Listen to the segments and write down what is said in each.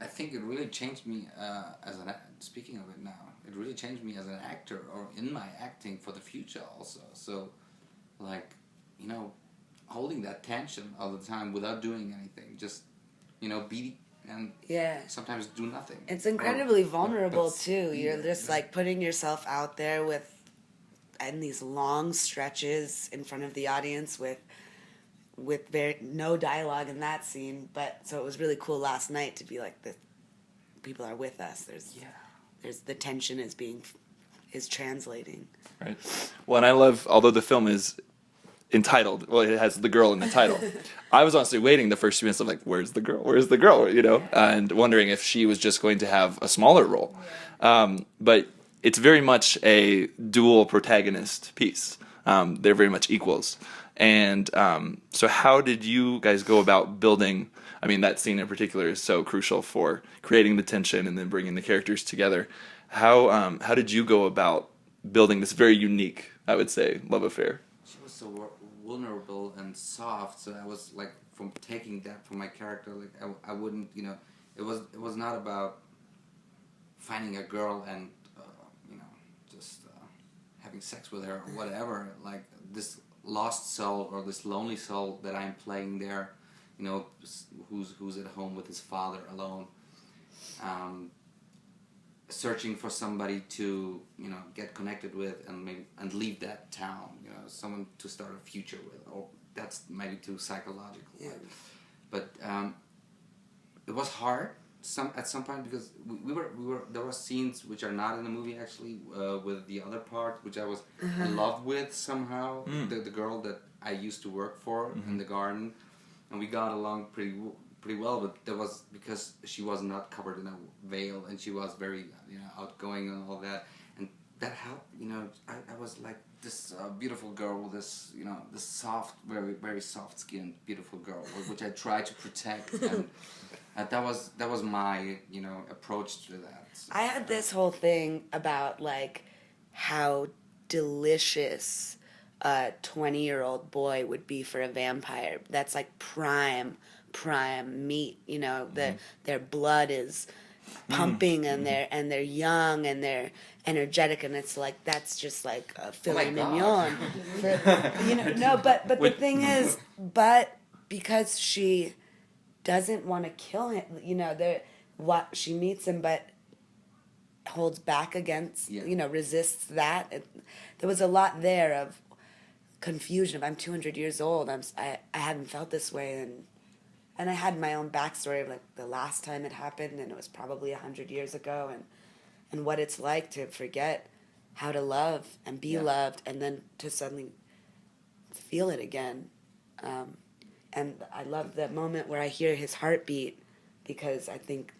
I think it really changed me speaking of it now, it really changed me as an actor or in my acting for the future also. So, like, holding that tension all the time without doing anything, just, be and sometimes do nothing. It's incredibly vulnerable too. You're just like putting yourself out there in these long stretches in front of the audience with no dialogue in that scene. But so it was really cool last night to be like, the people are with us. There's the tension is translating. Right. Well, and I love, although the film is entitled, well, it has the girl in the title. I was honestly waiting the first few minutes of like, where's the girl? Where's the girl? And wondering if she was just going to have a smaller role. But it's very much a dual protagonist piece. They're very much equals. And so how did you guys go about building, I mean, that scene in particular is so crucial for creating the tension and then bringing the characters together. How did you go about building this very unique, I would say, love affair? She was so vulnerable and soft, so I was like, from taking that from my character, like I wouldn't, it was not about finding a girl and just having sex with her or whatever. Like this lost soul or this lonely soul that I'm playing there, who's at home with his father alone, searching for somebody to get connected with and leave that town, someone to start a future with. Or that's maybe too psychological. Yeah. But it was hard at some point because we were there were scenes which are not in the movie actually, with the other part which I was in love with somehow, the girl that I used to work for in the garden, and we got along pretty well, but that was because she was not covered in a veil and she was very outgoing and all that, and that helped. I was like this beautiful girl with this this soft, very very soft skinned beautiful girl which I tried to protect, and that was my approach to that. I had this whole thing about like how delicious a 20-year-old boy would be for a vampire. That's like prime meat. Their blood is pumping and they're young and they're energetic, and it's like that's just like a filet mignon. But the thing is, because she doesn't want to kill him, she meets him but holds back against, resists that. There was a lot there of confusion of, I'm 200 years old, I haven't felt this way, and I had my own backstory of like the last time it happened, and it was probably 100 years ago, and what it's like to forget how to love and be loved, and then to suddenly feel it again. And I love the moment where I hear his heartbeat, because I think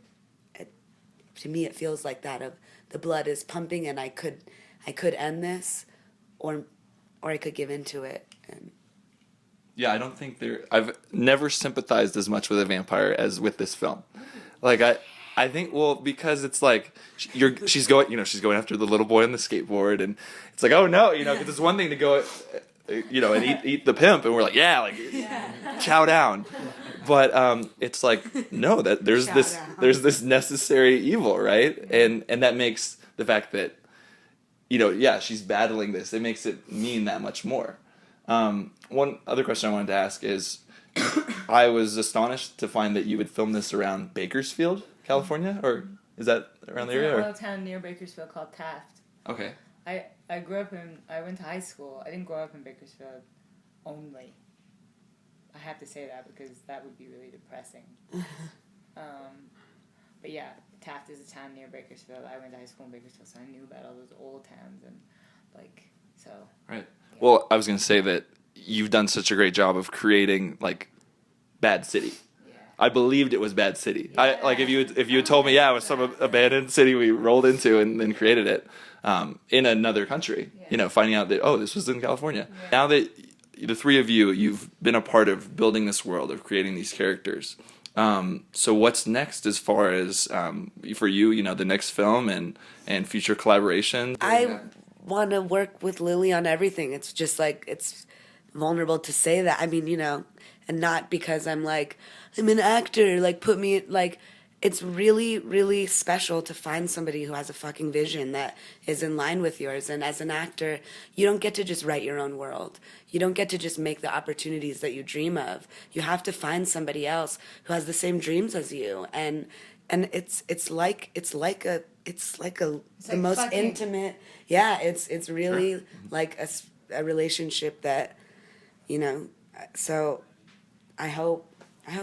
to me it feels like that of the blood is pumping, and I could end this, or I could give into it. And yeah, I don't think I've never sympathized as much with a vampire as with this film. Like I think, well, because it's like she's going after the little boy on the skateboard, and it's like, oh no, because it's one thing to go, and eat the pimp, and we're like, chow down. But it's like, no, that there's this necessary evil, right? And that makes the fact that she's battling this, it makes it mean that much more. One other question I wanted to ask is, I was astonished to find that you would film this around Bakersfield, California, or is that around the area? It's a little town near Bakersfield called Taft. Okay. I grew up I went to high school. I didn't grow up in Bakersfield only. I have to say that because that would be really depressing. But yeah, Taft is a town near Bakersfield. I went to high school in Bakersfield, so I knew about all those old towns and so. Right. Yeah. Well, I was going to say that you've done such a great job of creating like Bad City. Yeah. I believed it was Bad City. Yeah. If you had told me, it was some abandoned city we rolled into and then created it in another country. Finding out that this was in California. Yeah. Now that the three of you've been a part of building this world, of creating these characters. So what's next as far as for you, the next film and future collaboration? I want to work with Lily on everything. It's just like, it's vulnerable to say that. I mean, and not because I'm like, I'm an actor, like put me, like, it's really, really special to find somebody who has a fucking vision that is in line with yours. And as an actor, you don't get to just write your own world. You don't get to just make the opportunities that you dream of. You have to find somebody else who has the same dreams as you. And it's like the most fucking- intimate. Yeah, it's really like a relationship that, you know. So I hope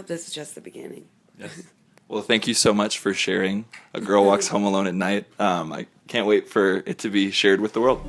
this is just the beginning. Yes. Well, thank you so much for sharing A Girl Walks Home Alone at Night. I can't wait for it to be shared with the world.